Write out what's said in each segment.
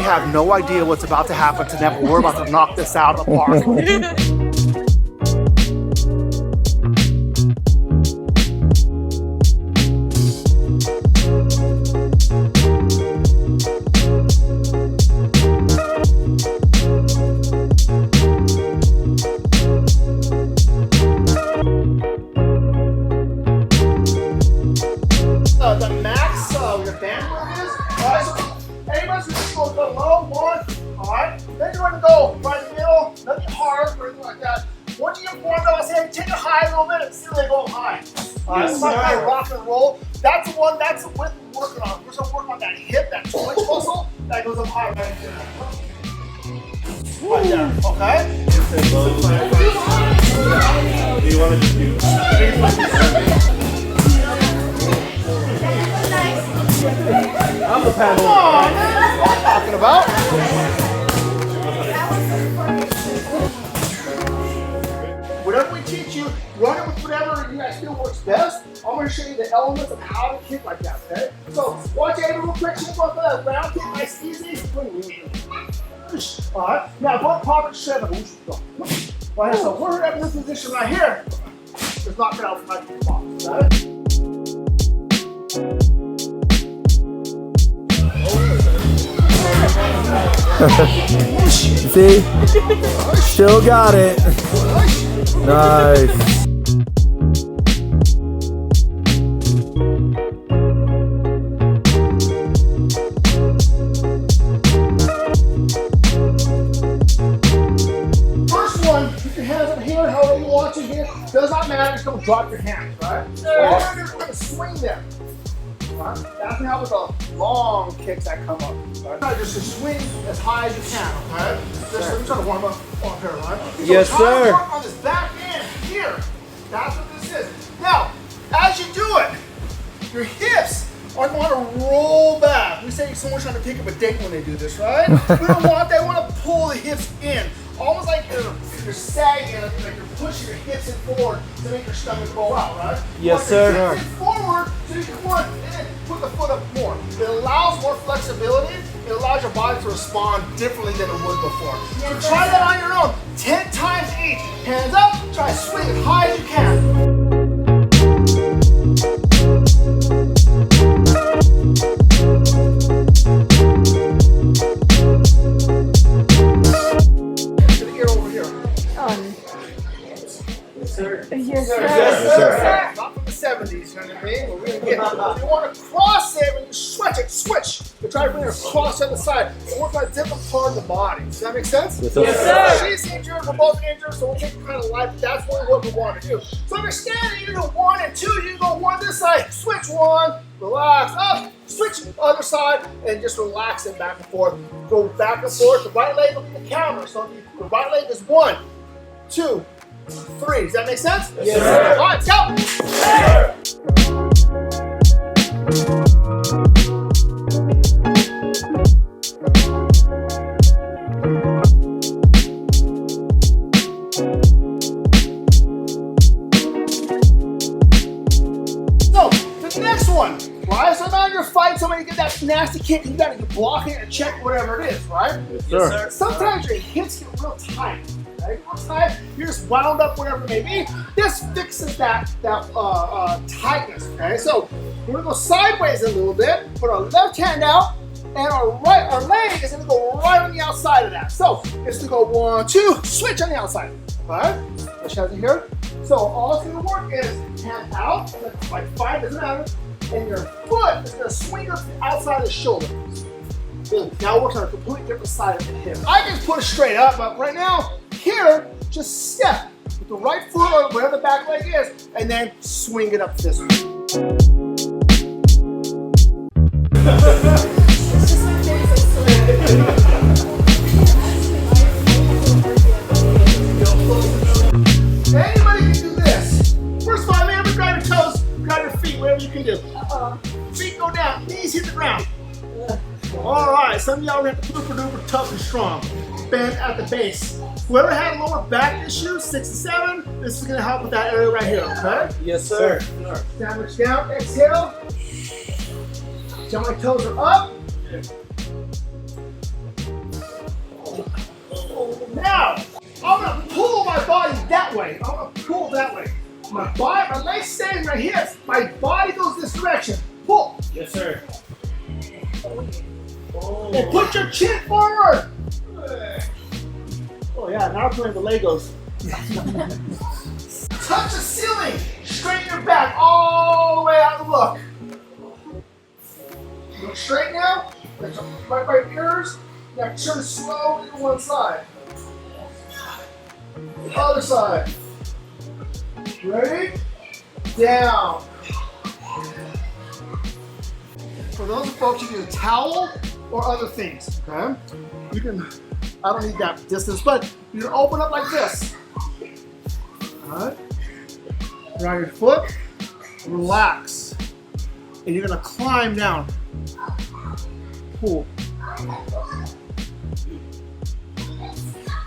have no idea what's about to happen to them, but we're about to knock this out of the park. The max your bandwidth is. Alright, so anybody's just going to go low, one, alright? Then you're going to go right in the middle, nothing hard or anything like that. Once you get warmed up, I say take it high a little bit and see where they go high. Alright, so like that rock and roll. That's the one, that's what we're working on. We're going to work on that hip, that twitch muscle that goes up high right here. Right there, okay? Do you want to just do I'm the paddle. Oh, man, that's what I'm talking about. Whatever we teach you, run it with whatever you guys feel works best. I'm going to show you the elements of how to kick like that, okay? So, watch it real quick. Just go for that round kick, nice, easy. Alright, now go pop it, shove it. Alright, so we're in this position right here. Just knock it out from my box, got it? See? Still got it. Nice. First one, put your hands up here, however you want to here. Does not matter, just don't drop your hands, right? Or you're going to swing them. Right? That can help with the long kicks that come up. Right? Just to swing as high as you can, okay? Just let me try to warm up here, right? Yes, so sir. Work on this back end here. That's what this is. Now, as you do it, your hips are going to roll back. We say someone's trying to pick up a date when they do this, right? We don't want that. We want to pull the hips in. Almost like you're sagging, like you're pushing your hips in forward to make your stomach roll out, right? Yes, sir. Your hips in forward so you can run and then put the foot up more. It allows more flexibility. It allows your body to respond differently than it would before. So try that on your own. 10 times each. Hands up. Try to swing as high as you can. Yes, sir. Yes, sir. Not from the 70s, you know what I mean? We're gonna get, you want to cross it when you switch it, switch. You try to bring it across the other side. So work on a different part of the body. Does that make sense? Yes, sir. She's injured, we're both injured, so we'll take kind of life. That's what we want to do. So if you're standing, you do 1 and 2, you go 1 this side, switch 1, relax, up, switch other side, and just relax it back and forth. Go back and forth. The right leg will be the counter. So the right leg is 1, 2, 3. Does that make sense? Yes, sir. All right, go. So, the next one, right? So now you're fighting somebody, get that nasty kick, you gotta block it and check whatever it is, right? Yes, sir. Sometimes your hips get real tight. Okay? Real tight, you're just wound up, whatever it may be. This fixes that tightness. Okay, so we're gonna go sideways a little bit. Put our left hand out, and our leg is gonna go right on the outside of that. So it's gonna go 1, 2, switch on the outside. Alright, switch hands in here. So all it's gonna work is hand out, like 5 doesn't matter, and your foot is gonna swing up to the outside of the shoulder. Boom. Now it works on a completely different side of the hip. I can push straight up, but right now, here, just step with the right foot or whatever the back leg is, and then swing it up this way. Anybody can do this. First of all, man, grab your toes, grab your feet, whatever you can do. Feet go down, knees hit the ground. All right, some of y'all are super duper tough and strong. Bend at the base. Whoever had lower back issues, 6 to 7, this is gonna help with that area right here, okay? Yes, sir. Sandwich down, exhale. Tell my toes are up. my legs stay in my hips. My body goes this direction. Pull. Yes, sir. And put your chin forward. Oh yeah, now we're playing with Legos. Touch the ceiling. Straighten your back all the way out and look. Look straight now. Right by your ears. Now turn slowly to one side. The other side. Ready? Down. For those folks, you can use a towel or other things, okay? You can, I don't need that distance, but you can open up like this. All right? Around your foot, relax. And you're gonna climb down. Pull.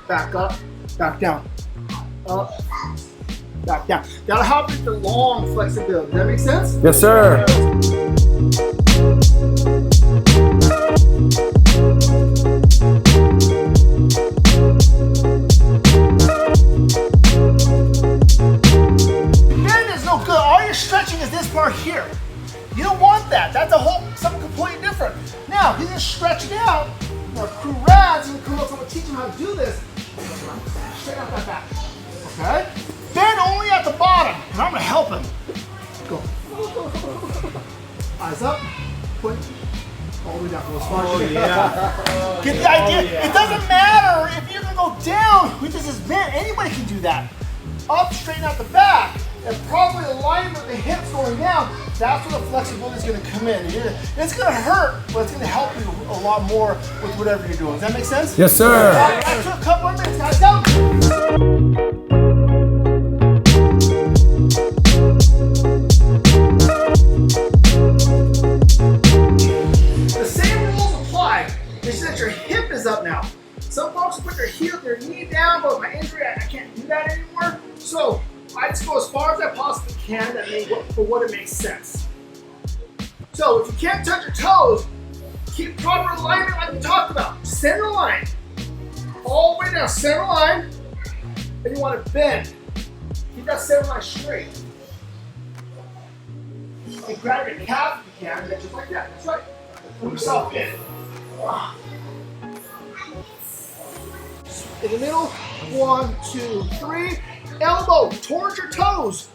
Back up, back down. Up, back down. That'll help with the long flexibility. Does that make sense? Yes, sir. Bend is no good. All you're stretching is this part here. You don't want that. That's a whole something completely different. Now, if you just stretch it out, crew rads, and crew will teach them how to do this. Straight out that back. Okay? Bend only at the bottom, and I'm gonna help him. Go. Eyes up. Point. All the way down. Oh, yeah. Get the idea? Oh, yeah. It doesn't matter if you're gonna go down with this is bent. Anybody can do that. Up, straighten out the back, and probably align with the hips going down. That's where the flexibility is gonna come in. It's gonna hurt, but it's gonna help you a lot more with whatever you're doing. Does that make sense? Yes, sir. Back to a couple of minutes, guys. Go. The same rules apply. It's just that your hip is up now. Some folks put their knee down, but with my injury, I can't do that anymore. So I just go as far as I possibly can for what it makes sense. So if you can't touch your toes, keep proper alignment like we talked about. Center line. All the way down, center line. And you want to bend. Keep that center line straight. And grab your calf if you can, just like that. That's right. Pull yourself in. In the middle, 1, 2, 3. Elbow towards your toes.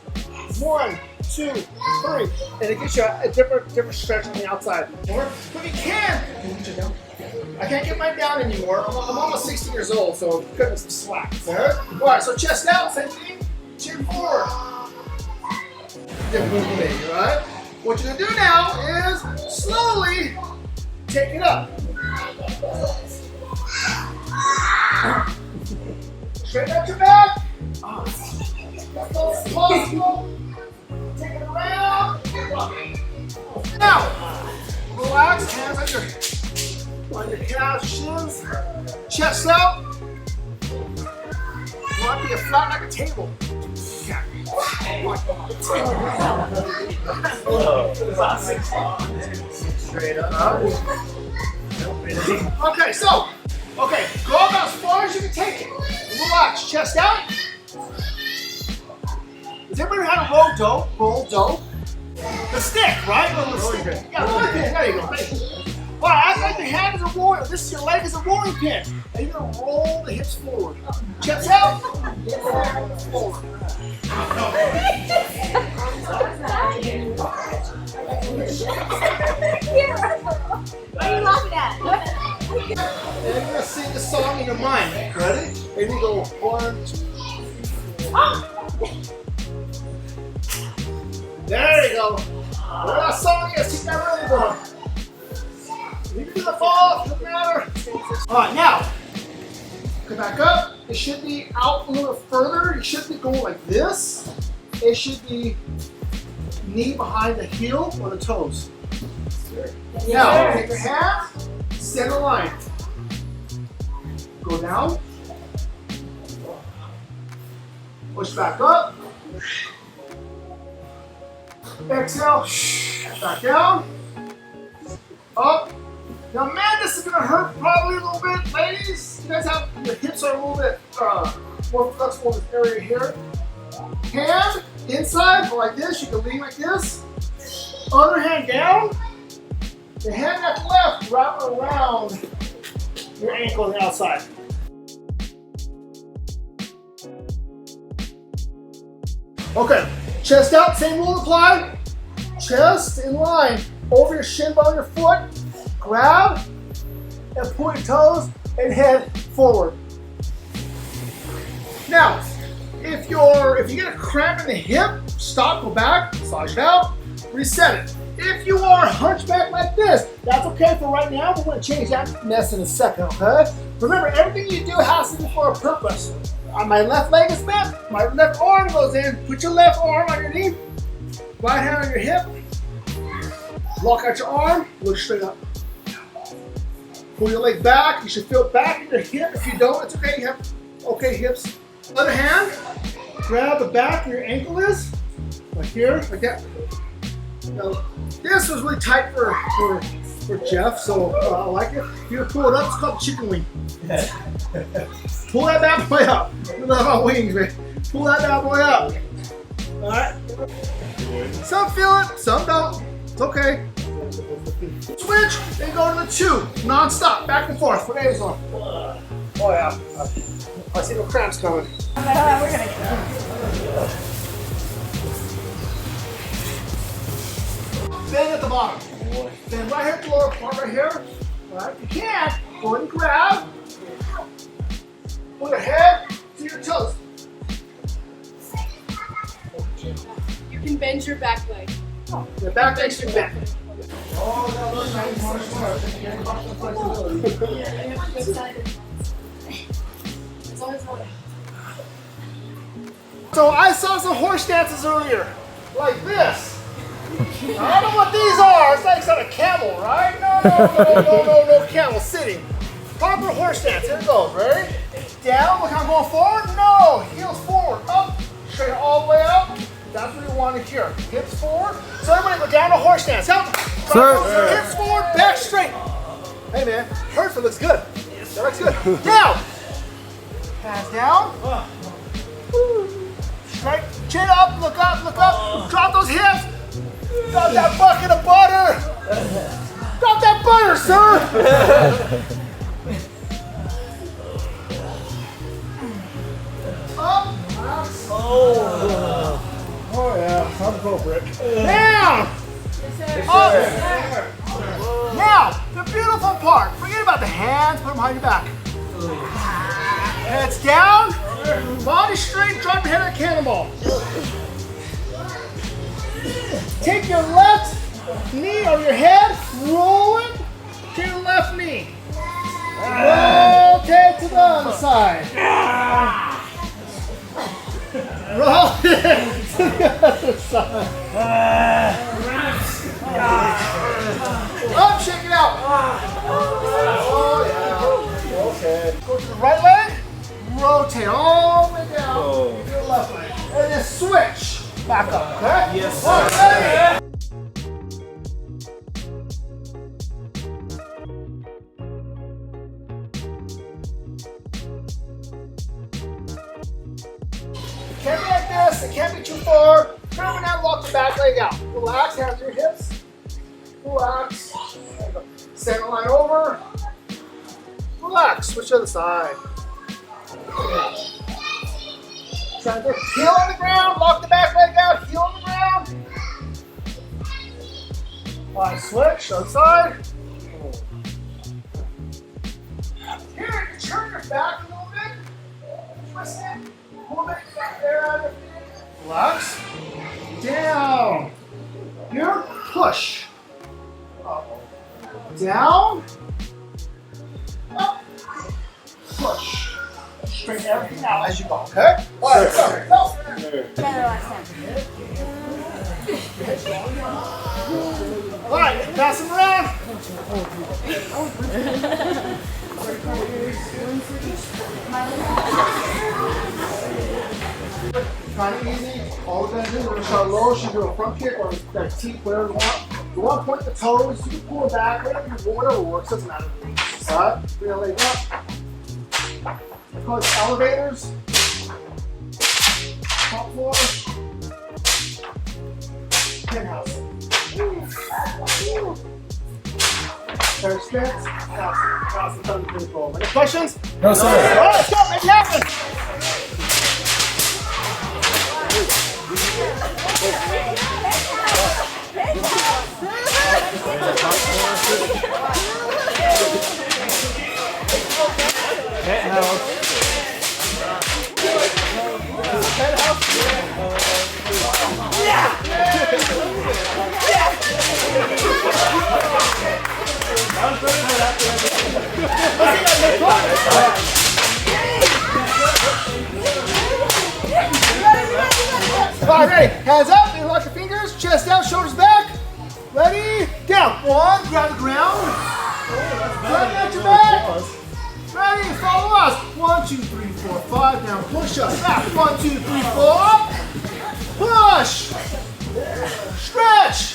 1, 2, 3. And it gives you a different stretch on the outside. Or if you can, I can't get mine down anymore. I'm almost 60 years old, so I'm cutting some slack. All right, so chest out, same thing. Chin forward. Different thing, all right? What you're gonna do now is slowly take it up. Straighten out your back. That's close as possible. Take it around. Now, relax. Hands on your calves, shins. Chest out. You want to be flat like a table. Straight up. Okay, so, go about as far as you can take it. Relax, chest out. Does everybody know how to roll dough? The stick, right? Or the stick. Yeah, rolling pin. There you go. All right, act like your hand is a rolling. Your leg is a rolling pin. And you're gonna roll the hips forward. Chest out. Forward. What are you laughing at? And you're gonna sing the song in your mind. Ready? And you go 1, 2, 3. There you go. Whatever that song is, keep that rhythm going. You can do the fall, doesn't matter. Alright, now, come back up. It should be out a little further. You shouldn't be going like this. It should be knee behind the heel or the toes. Now, take your hand, center line. Go down. Push back up. Exhale. Back down. Up. Now, man, this is gonna hurt probably a little bit. Ladies, you guys have your hips are a little bit more flexible in this area here. Hand, inside, go like this. You can lean like this. Other hand down. The hand that's left, wrap around your ankle on the outside. Okay, chest out, same rule apply. Chest in line, over your shin bone, your foot. Grab and point your toes and head forward. Now, if you get a cramp in the hip, stop, go back, massage it out, reset it. If you are hunchback like this, that's okay for right now. We're going to change that mess in a second, okay? Remember, everything you do has to be for a purpose. My left leg is bent, my left arm goes in. Put your left arm on your knee, right hand on your hip. Lock out your arm, look straight up. Pull your leg back. You should feel back in your hip. If you don't, it's okay. You have okay hips. Other hand, grab the back where your ankle is, like here, like that. Now, this was really tight for Jeff, so I like it. You pull it up. It's called chicken wing. Pull that bad boy up. We love our wings, man. Pull that bad boy up. All right. Some feel it, some don't. It's okay. Switch, then go to the 2, non-stop, back and forth. What is on? Oh yeah. I see no cramps coming. We're gonna Bend at the bottom. Bend right here at the lower part, right here. All right. If you can't, go ahead and grab. Put your head to your toes. You can bend your back leg. The back legs should bend. So I saw some horse dances earlier, like this. I don't know what these are. It's like it's on a camel, right? No camel sitting. Proper horse dance. Here it goes. Ready? Down. Look how I'm going forward. No, heels forward. Up. Straight all the way up. That's what you want to hear. Hips forward. So everybody go down to horse dance. Help. Sir. Hips forward, back straight. Hey man, Hertford looks good. That looks good. Down. Hands down. Straight. Chin up. Look up. Look up. Drop those hips. Drop that bucket of butter. Drop that butter, sir. Up. Oh yeah, I'm appropriate. Down! Up! Now, the beautiful part. Forget about the hands, put them behind your back. Heads down, body straight, drop your head like a cannonball. Take your left knee or your head, roll it to your left knee. Rotate to the other side. Roll it to the other side. Up, shake it out. Oh yeah. Okay. Go to the right leg. Rotate all the way down to your left leg. And then switch back up, okay? Yes, sir. Okay. It can't be like this, it can't be too far. Turn it out, walk the back leg out. Relax, hands to your hips. Relax. Center line over. Relax, switch to the side. Try to heel on the ground, lock the back leg out, heel on the ground. All right, switch, other side. Here, you can turn your back a little bit. Twist it. Pull it back there out of your feet. Relax. Down. Here, push. Up. Down. Up. Push. Straighten everything out as you go, okay? All right, go. All right, pass them around. Kind of easy. All we're going to do, we're going to start low. Should do a front kick or that teep, whatever you want. You want to point the toes. You can pull it back. Whatever works. Doesn't matter. All right. Bring your leg up. We call it elevators. Top floor. There's stance. That's the tongue control. Any questions? No, sir. All right, let's go. Make it happen. All right, ready? Hands up, interlock your fingers, chest down, shoulders back. Ready? Down. One, grab the ground. Flatten out your back. Ready? Follow us. 1, 2, 3, 4, 5. Now push up. Back. 1, 2, 3, 4. Push. Stretch.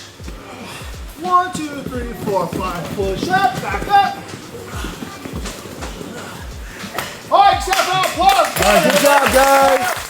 1, 2, 3, 4, 5. Push up. Back up. All right, except for applause. All right, good job, guys.